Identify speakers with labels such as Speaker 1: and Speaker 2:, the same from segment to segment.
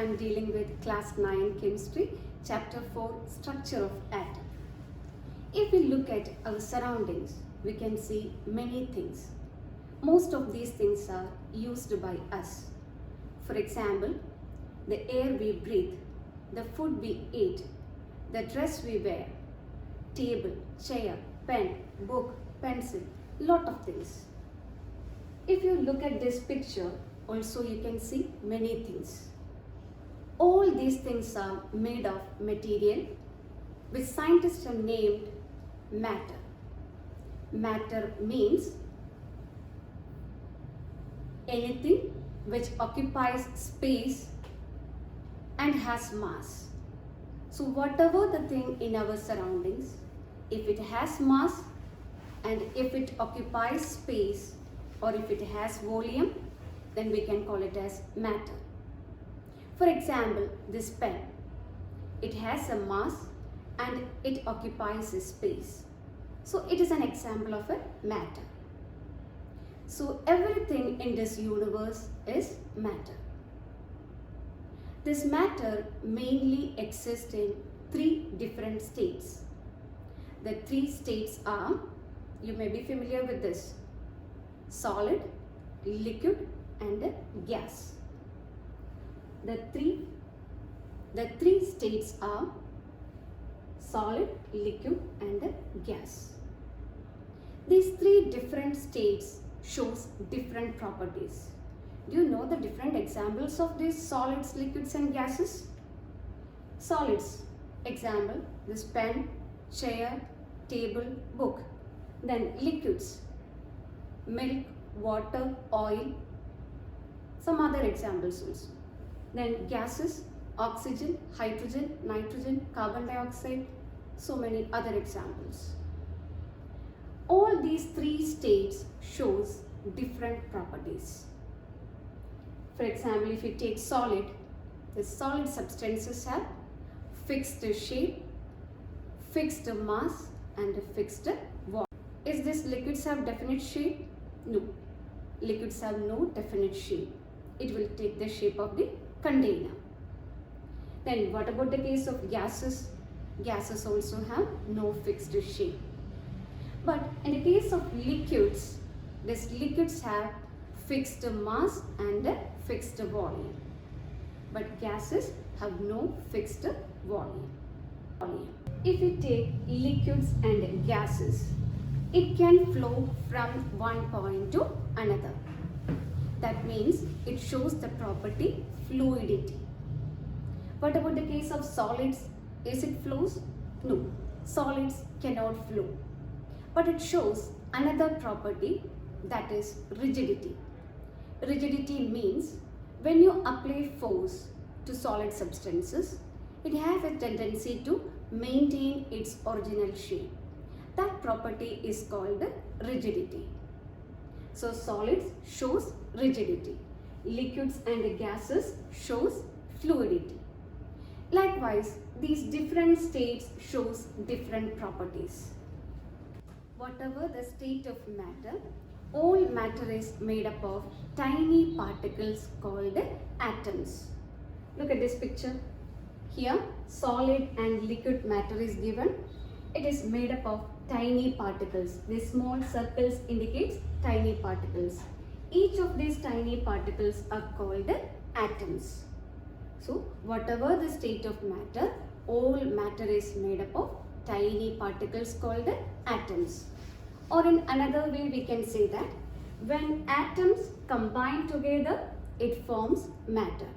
Speaker 1: am dealing with class 9 chemistry, chapter 4, structure of atom. If we look at our surroundings, we can see many things. Most of these things are used by us. For example, the air we breathe, the food we eat, the dress we wear, table, chair, pen, book, pencil, lot of things. If you look at this picture, also you can see many things. All these things are made of material which scientists have named matter. Matter means anything which occupies space and has mass. So whatever the thing in our surroundings, if it has mass and if it occupies space or if it has volume, then we can call it as matter. For example, this pen, it has a mass and it occupies a space. So it is an example of a matter. So everything in this universe is matter. This matter mainly exists in 3 different states. The 3 states are, you may be familiar with this, solid, liquid and gas. The three states are solid, liquid and gas. These 3 different states shows different properties. Do you know the different examples of these solids, liquids and gases? Solids, example, this pen, chair, table, book. Then liquids, milk, water, oil, some other examples also. Then gases, oxygen, hydrogen, nitrogen, carbon dioxide, so many other examples. All these 3 states shows different properties. For example, if you take solid, the solid substances have fixed shape, fixed mass and fixed volume. Is this liquids have definite shape? No. Liquids have no definite shape. It will take the shape of the container. Then what about the case of gases? Gases also have no fixed shape. But in the case of liquids, these liquids have fixed mass and fixed volume. But gases have no fixed volume. If we take liquids and gases, it can flow from one point to another. That means it shows the property fluidity. What about the case of solids? Is it flows? No, solids cannot flow. But it shows another property, that is rigidity. Rigidity means when you apply force to solid substances, it has a tendency to maintain its original shape. That property is called rigidity. So solids shows rigidity. Liquids and gases shows fluidity. Likewise, these different states shows different properties. Whatever the state of matter, all matter is made up of tiny particles called atoms. Look at this picture. Here, solid and liquid matter is given. It is made up of tiny particles. These small circles indicates tiny particles. Each of these tiny particles are called atoms. So, whatever the state of matter, all matter is made up of tiny particles called atoms. Or in another way we can say that when atoms combine together, it forms matter.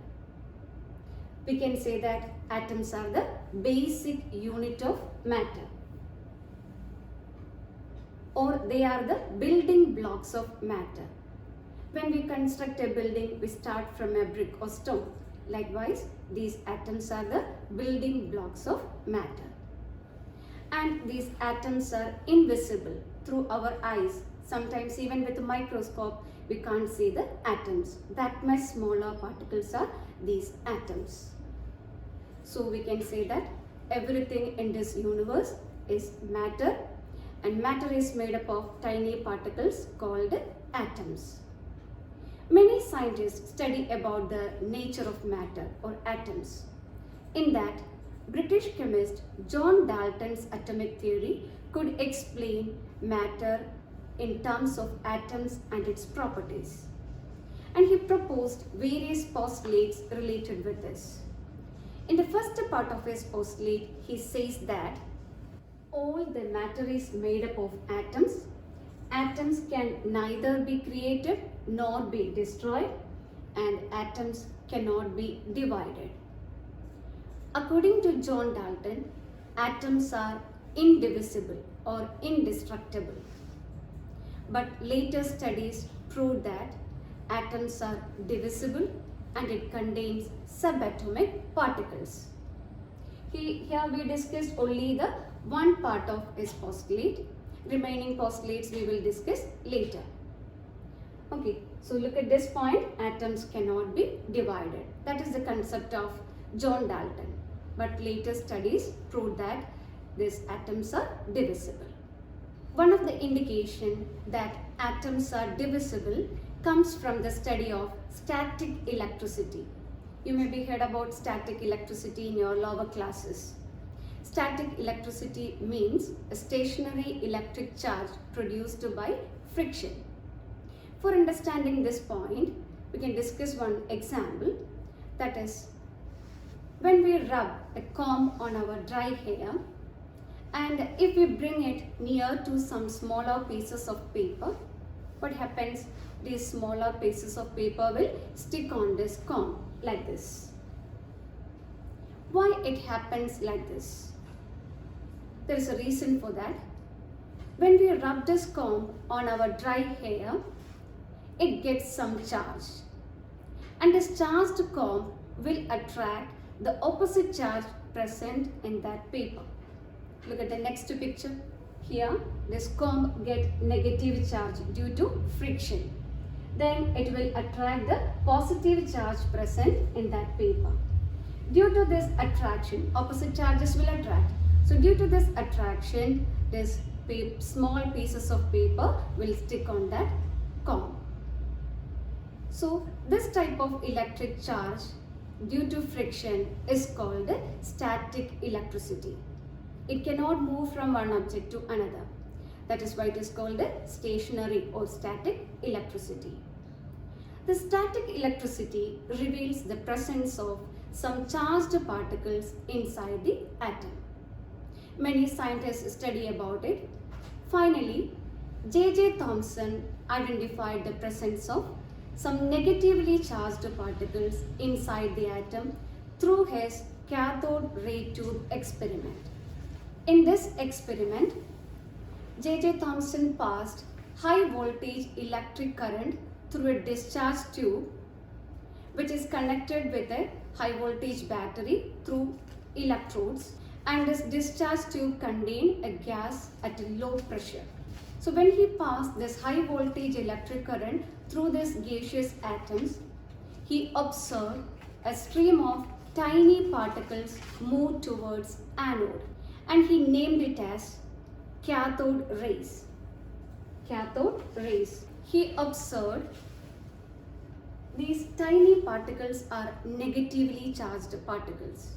Speaker 1: We can say that atoms are the basic unit of matter. Or they are the building blocks of matter. When we construct a building, we start from a brick or stone. Likewise, these atoms are the building blocks of matter. And these atoms are invisible through our eyes. Sometimes even with a microscope, we can't see the atoms. That much smaller particles are these atoms. So we can say that everything in this universe is matter, and matter is made up of tiny particles called atoms. Many scientists study about the nature of matter or atoms. In that, British chemist John Dalton's atomic theory could explain matter in terms of atoms and its properties. And he proposed various postulates related with this. In the first part of his postulate, he says that all the matter is made up of atoms. Atoms can neither be created nor be destroyed, and atoms cannot be divided. According to John Dalton, atoms are indivisible or indestructible. But later studies proved that atoms are divisible and it contains subatomic particles. Here we discussed only the one part of his postulate. Remaining postulates we will discuss later. Okay, so look at this point, atoms cannot be divided. That is the concept of John Dalton. But later studies proved that these atoms are divisible. One of the indication that atoms are divisible comes from the study of static electricity. You may be heard about static electricity in your lower classes. Static electricity means a stationary electric charge produced by friction. For understanding this point, we can discuss one example, that is, when we rub a comb on our dry hair, and if we bring it near to some smaller pieces of paper, what happens? These smaller pieces of paper will stick on this comb like this. Why it happens like this? There is a reason for that. When we rub this comb on our dry hair, it gets some charge. And this charged comb will attract the opposite charge present in that paper. Look at the next picture. Here, this comb gets negative charge due to friction. Then it will attract the positive charge present in that paper. Due to this attraction, opposite charges will attract. So due to this attraction, this small pieces of paper will stick on that comb. So this type of electric charge due to friction is called static electricity. It cannot move from one object to another. That is why it is called stationary or static electricity. The static electricity reveals the presence of some charged particles inside the atom. Many scientists study about it. Finally, J.J. Thomson identified the presence of some negatively charged particles inside the atom through his cathode ray tube experiment. In this experiment, J.J. Thomson passed high voltage electric current through a discharge tube which is connected with a high voltage battery through electrodes, and this discharge tube contained a gas at a low pressure. So when he passed this high voltage electric current through these gaseous atoms, he observed a stream of tiny particles move towards anode, and he named it as cathode rays. Cathode rays. He observed these tiny particles are negatively charged particles.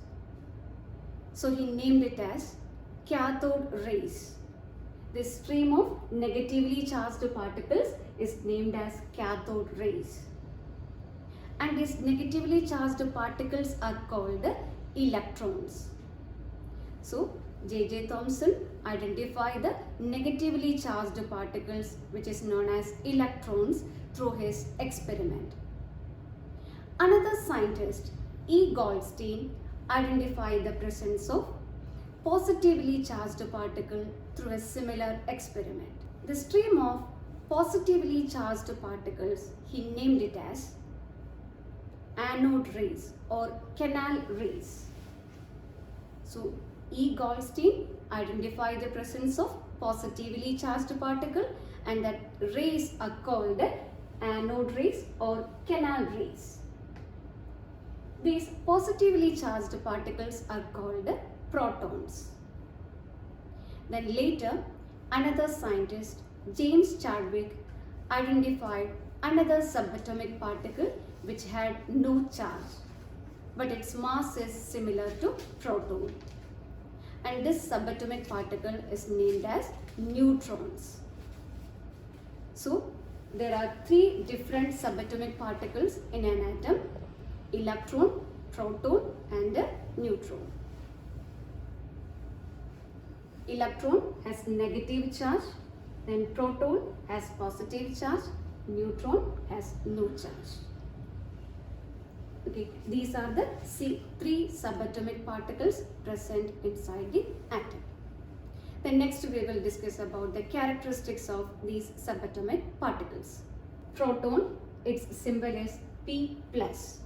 Speaker 1: So he named it as cathode rays. This stream of negatively charged particles is named as cathode rays. And these negatively charged particles are called electrons. So J.J. Thomson identified the negatively charged particles, which is known as electrons, through his experiment. Another scientist, E. Goldstein, identified the presence of positively charged particle through a similar experiment. The stream of positively charged particles, he named it as anode rays or canal rays. So E. Goldstein identified the presence of positively charged particle, and that rays are called anode rays or canal rays. These positively charged particles are called protons. Then later, another scientist, James Chadwick, identified another subatomic particle which had no charge, but its mass is similar to proton. And this subatomic particle is named as neutrons. So, there are three different subatomic particles in an atom: electron, proton and a neutron. Electron has negative charge, then proton has positive charge, neutron has no charge. Okay, these are the three subatomic particles present inside the atom. Then next we will discuss about the characteristics of these subatomic particles. Proton, its symbol is P plus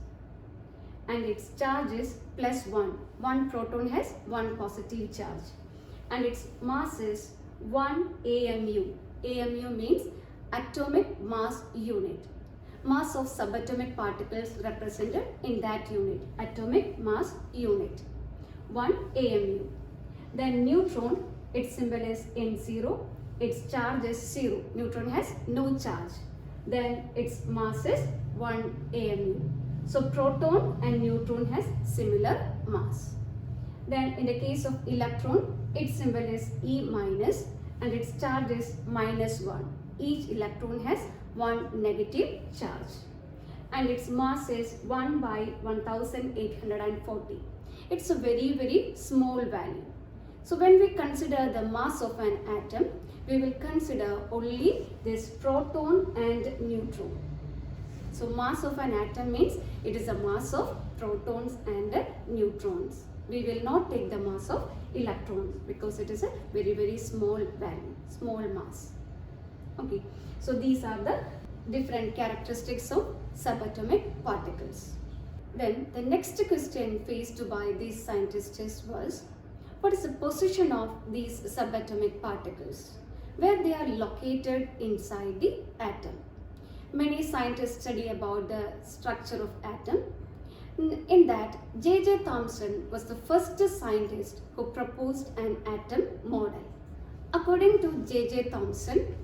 Speaker 1: and its charge is +1. One proton has one positive charge and its mass is 1 AMU. AMU means atomic mass unit. Mass of subatomic particles represented in that unit, atomic mass unit, 1 AMU. Then neutron, its symbol is N0, its charge is 0. Neutron has no charge. Then its mass is 1 AMU. So proton and neutron has similar mass. Then in the case of electron, its symbol is E minus and its charge is -1. Each electron has one negative charge and its mass is 1 by 1840. It's a very small value. So when we consider the mass of an atom, we will consider only this proton and neutron. So mass of an atom means it is a mass of protons and neutrons. We will not take the mass of electrons because it is a very small value, small mass. Okay, so these are the different characteristics of subatomic particles. Then the next question faced by these scientists was, what is the position of these subatomic particles? Where they are located inside the atom. Many scientists study about the structure of atom. In that, J.J. Thomson was the first scientist who proposed an atom model. According to J.J. Thomson,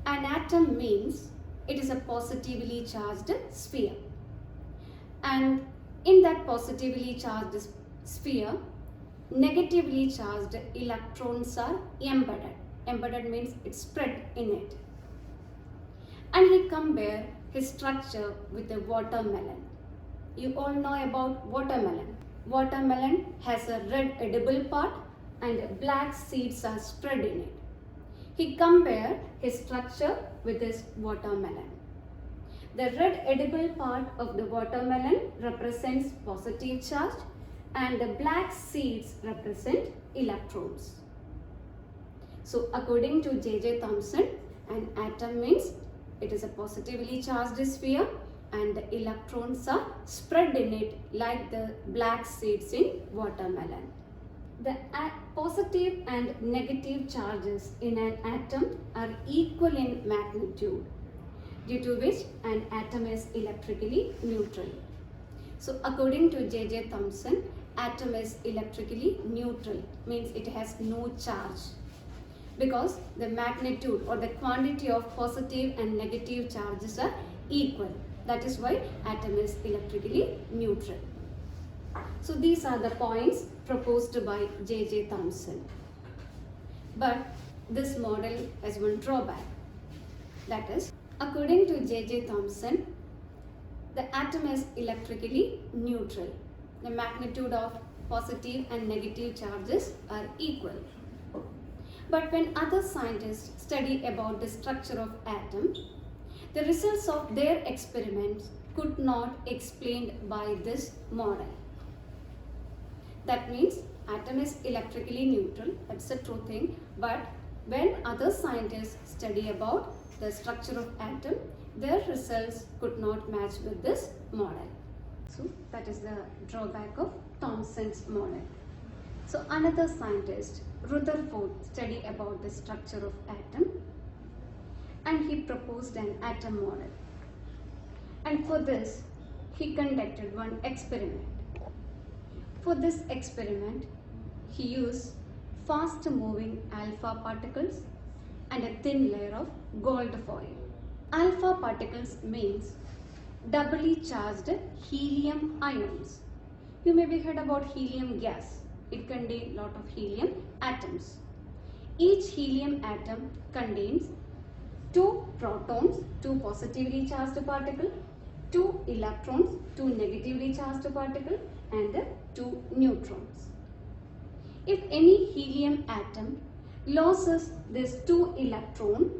Speaker 1: an atom means it is a positively charged sphere. And in that positively charged sphere, negatively charged electrons are embedded. Embedded means it's spread in it. And he compared his structure with a watermelon. You all know about watermelon. Watermelon has a red edible part and black seeds are spread in it. He compared his structure with this watermelon. The red edible part of the watermelon represents positive charge and the black seeds represent electrons. So according to J.J. Thomson, an atom means it is a positively charged sphere and the electrons are spread in it like the black seeds in watermelon. The positive and negative charges in an atom are equal in magnitude, due to which an atom is electrically neutral. So according to J.J. Thomson, atom is electrically neutral, means it has no charge, because the magnitude or the quantity of positive and negative charges are equal. That is why atom is electrically neutral. So these are the points proposed by J.J. Thomson. But this model has one drawback. That is, according to J.J. Thomson, the atom is electrically neutral. The magnitude of positive and negative charges are equal. But when other scientists study about the structure of atom, the results of their experiments could not explained by this model. That means atom is electrically neutral, that's a true thing, but when other scientists study about the structure of atom, their results could not match with this model. So that is the drawback of Thomson's model. So another scientist, Rutherford, studied about the structure of atom and he proposed an atom model. And for this, he conducted one experiment. For this experiment, he used fast moving alpha particles and a thin layer of gold foil. Alpha particles means doubly charged helium ions. You may be heard about helium gas. It contains lot of helium atoms. Each helium atom contains two protons, two positively charged particles, two electrons, two negatively charged particles, and two neutrons. If any helium atom loses this two electron,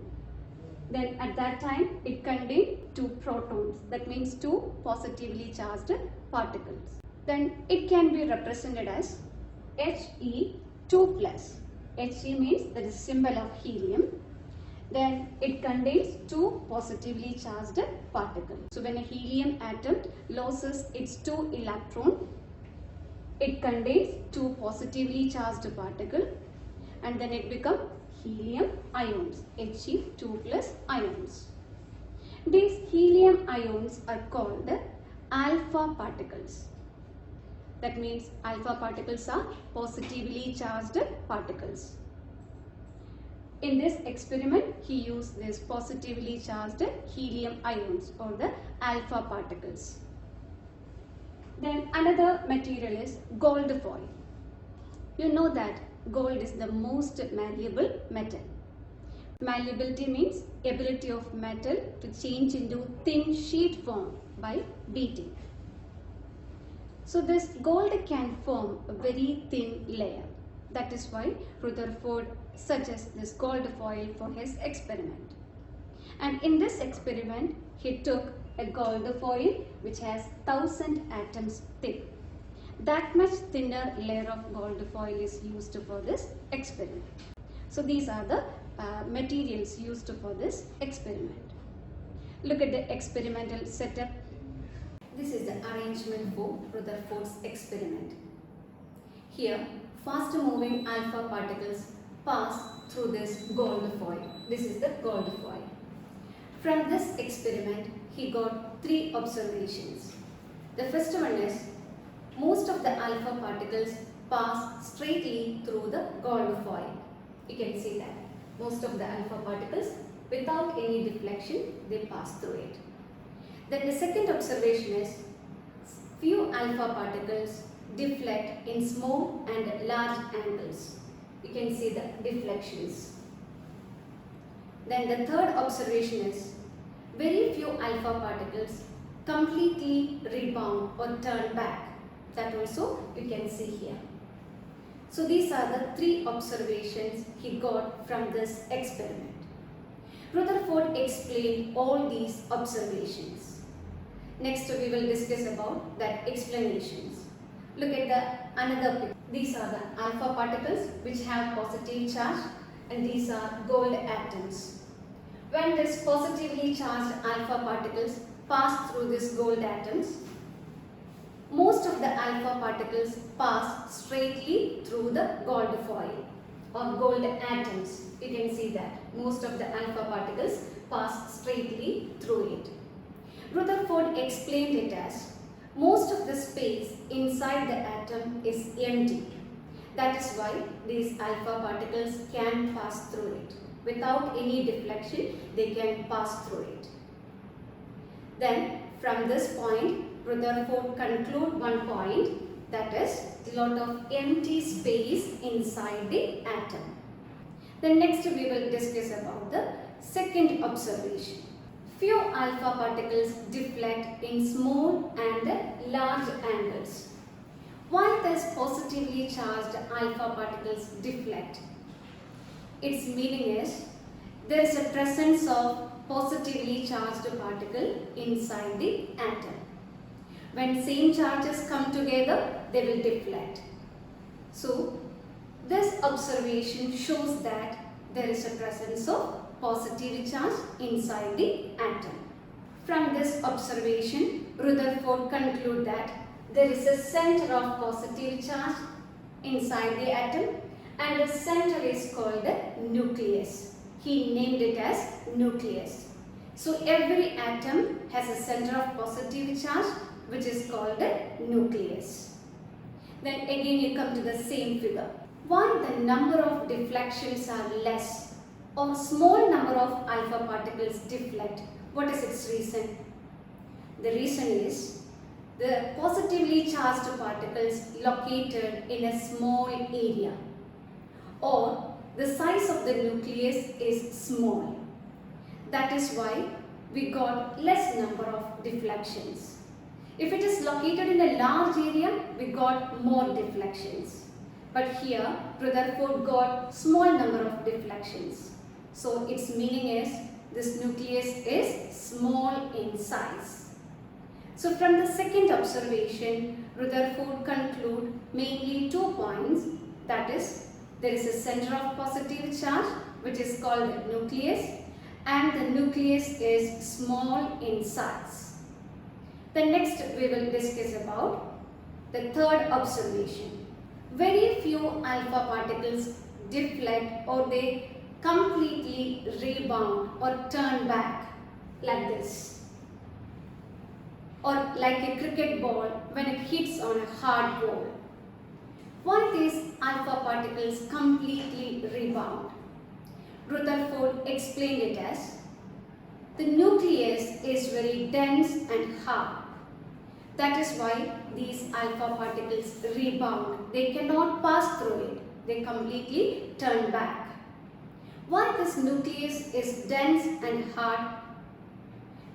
Speaker 1: then at that time it contains two protons, that means two positively charged particles. Then it can be represented as He2 plus. He means that is symbol of helium. Then it contains two positively charged particles. So when a helium atom loses its two electron, it contains two positively charged particles, and then it becomes helium ions, He2 plus ions. These helium ions are called alpha particles. That means alpha particles are positively charged particles. In this experiment, he used these positively charged helium ions or the alpha particles. Then another material is gold foil. You know that gold is the most malleable metal. Malleability means ability of metal to change into thin sheet form by beating. So this gold can form a very thin layer. That is why Rutherford suggests this gold foil for his experiment. And in this experiment, he took a gold foil which has 1000 atoms thick. That much thinner layer of gold foil is used for this experiment. So these are the materials used for this experiment. Look at the experimental setup. This is the arrangement for Rutherford's experiment. Here, fast moving alpha particles pass through this gold foil. This is the gold foil. From this experiment, he got three observations. The first one is, most of the alpha particles pass straightly through the gold foil. You can see that. Most of the alpha particles, without any deflection, they pass through it. Then the second observation is, few alpha particles deflect in small and large angles. You can see the deflections. Then the third observation is, very few alpha particles completely rebound or turn back. That also you can see here. So these are the three observations he got from this experiment. Rutherford explained all these observations. Next we will discuss about that explanations. Look at the another picture. These are the alpha particles which have positive charge, and these are gold atoms. When this positively charged alpha particles pass through these gold atoms, most of the alpha particles pass straightly through the gold foil or gold atoms. You can see that most of the alpha particles pass straightly through it. Rutherford explained it as, most of the space inside the atom is empty. That is why these alpha particles can pass through it. Without any deflection, they can pass through it. Then from this point, Rutherford conclude one point, that is, a lot of empty space inside the atom. Then next we will discuss about the second observation. Few alpha particles deflect in small and large angles. Why does positively charged alpha particles deflect? Its meaning is, there is a presence of positively charged particle inside the atom. When same charges come together, they will deflect. So, this observation shows that there is a presence of positive charge inside the atom. From this observation, Rutherford concluded that there is a center of positive charge inside the atom, and the center is called the nucleus. He named it as nucleus. So every atom has a center of positive charge which is called the nucleus. Then again you come to the same figure. Why the number of deflections are less or small number of alpha particles deflect What is its reason? The reason is the positively charged particles located in a small area, or the size of the nucleus is small. That is why we got less number of deflections. If it is located in a large area, we got more deflections. But here Rutherford got small number of deflections. So its meaning is this nucleus is small in size. So from the second observation, Rutherford conclude mainly 2 points. That is, there is a center of positive charge which is called the nucleus, and the nucleus is small in size. The next we will discuss about the third observation. Very few alpha particles deflect or they completely rebound or turn back like this, or like a cricket ball when it hits on a hard ball. Why these alpha particles completely rebound? Rutherford explained it as the nucleus is very dense and hard. That is why these alpha particles rebound. They cannot pass through it. They completely turn back. Why this nucleus is dense and hard?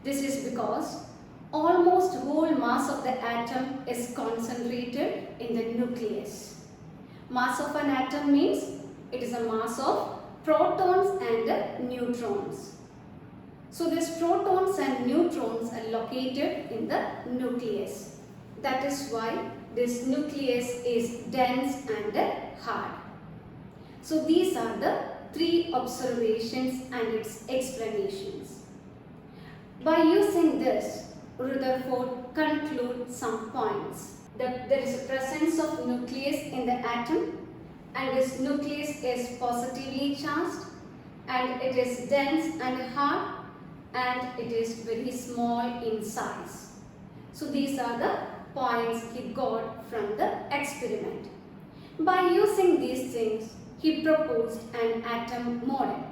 Speaker 1: This is because almost whole mass of the atom is concentrated in the nucleus. Mass of an atom means it is a mass of protons and neutrons. So these protons and neutrons are located in the nucleus. That is why this nucleus is dense and hard. So these are the 3 observations and its explanations. By using this, Rutherford concludes some points. That there is a presence of nucleus in the atom, and this nucleus is positively charged, and it is dense and hard, and it is very small in size. So these are the points he got from the experiment. By using these things, he proposed an atom model.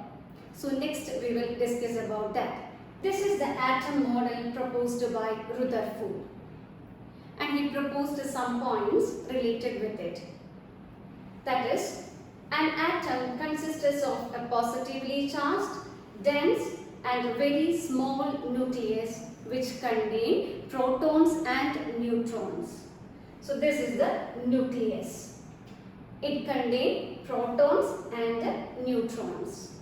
Speaker 1: So next we will discuss about that. This is the atom model proposed by Rutherford, and he proposed some points related with it. That is, an atom consists of a positively charged, dense and very small nucleus which contain protons and neutrons. So this is the nucleus. It contains protons and neutrons.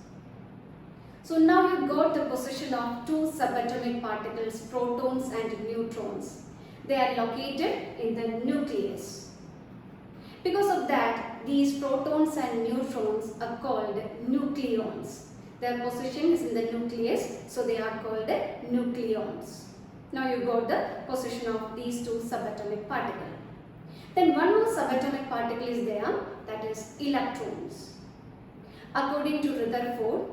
Speaker 1: So now you got the position of 2 subatomic particles, protons and neutrons. They are located in the nucleus. Because of that, these protons and neutrons are called nucleons. Their position is in the nucleus, so they are called nucleons. Now you got the position of these 2 subatomic particles. Then one more subatomic particle is there, that is electrons. According to Rutherford,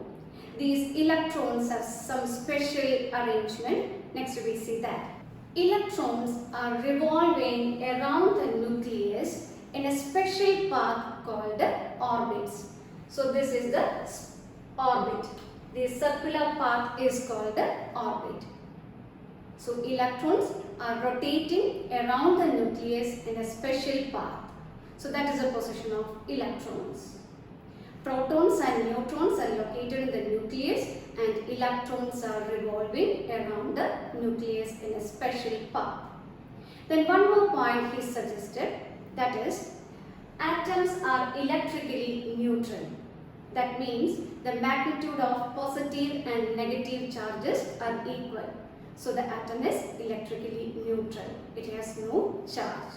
Speaker 1: these electrons have some special arrangement. Next we see that. Electrons are revolving around the nucleus in a special path called orbits. So this is the orbit. The circular path is called the orbit. So electrons are rotating around the nucleus in a special path. So that is the position of electrons. Protons and neutrons are located in the nucleus, and electrons are revolving around the nucleus in a special path. Then one more point he suggested, that is, atoms are electrically neutral. That means the magnitude of positive and negative charges are equal. So the atom is electrically neutral. It has no charge.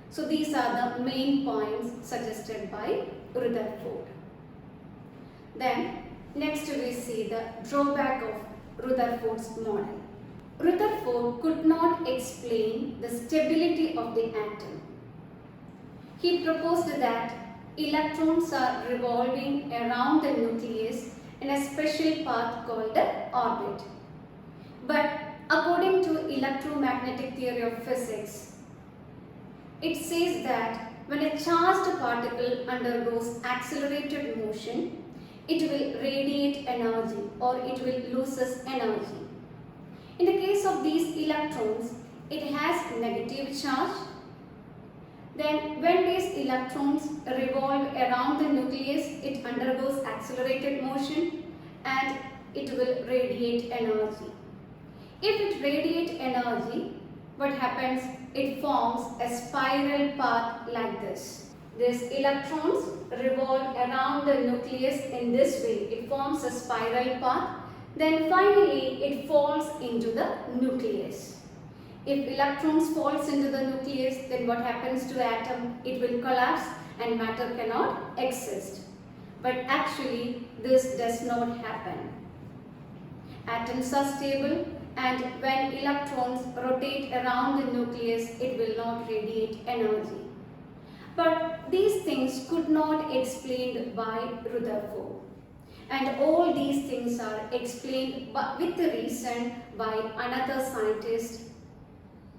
Speaker 1: So these are the main points suggested by Rutherford. Then next we see the drawback of Rutherford's model. Rutherford could not explain the stability of the atom. He proposed that electrons are revolving around the nucleus in a special path called the orbit. But according to electromagnetic theory of physics, it says that when a charged particle undergoes accelerated motion, it will radiate energy or it will loses energy. In the case of these electrons, it has negative charge. Then when these electrons revolve around the nucleus, it undergoes accelerated motion and it will radiate energy. If it radiates energy, what happens? It forms a spiral path like this. These electrons revolve around the nucleus in this way. It forms a spiral path. Then finally it falls into the nucleus. If electrons falls into the nucleus, then what happens to the atom? It will collapse and matter cannot exist. But actually this does not happen. Atoms are stable, and when electrons rotate around the nucleus, it will not radiate energy. But these things could not be explained by Rutherford. And all these things are explained with the reason by another scientist.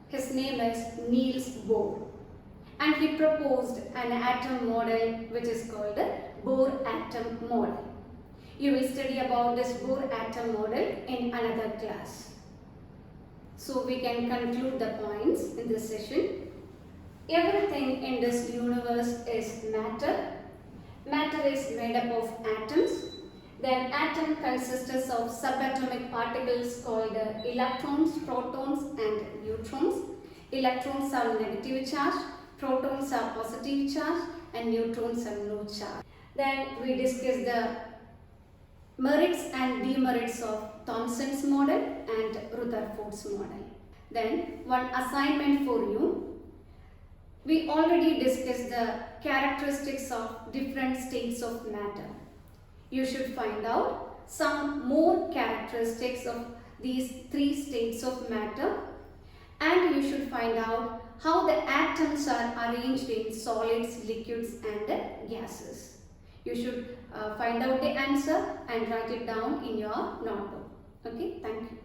Speaker 1: His name is Niels Bohr. And he proposed an atom model which is called the Bohr atom model. You will study about this Bohr atom model in another class. So we can conclude the points in this session. Everything in this universe is matter. Matter is made up of atoms. Then atom consists of subatomic particles called electrons, protons and neutrons. Electrons are negative charge, protons are positive charge and neutrons are no charge. Then we discuss the merits and demerits of Thomson's model and Rutherford's model. Then one assignment for you. We already discussed the characteristics of different states of matter. You should find out some more characteristics of these three states of matter, and you should find out how the atoms are arranged in solids, liquids and gases. You should find out the answer and write it down in your notebook. Okay, thank you.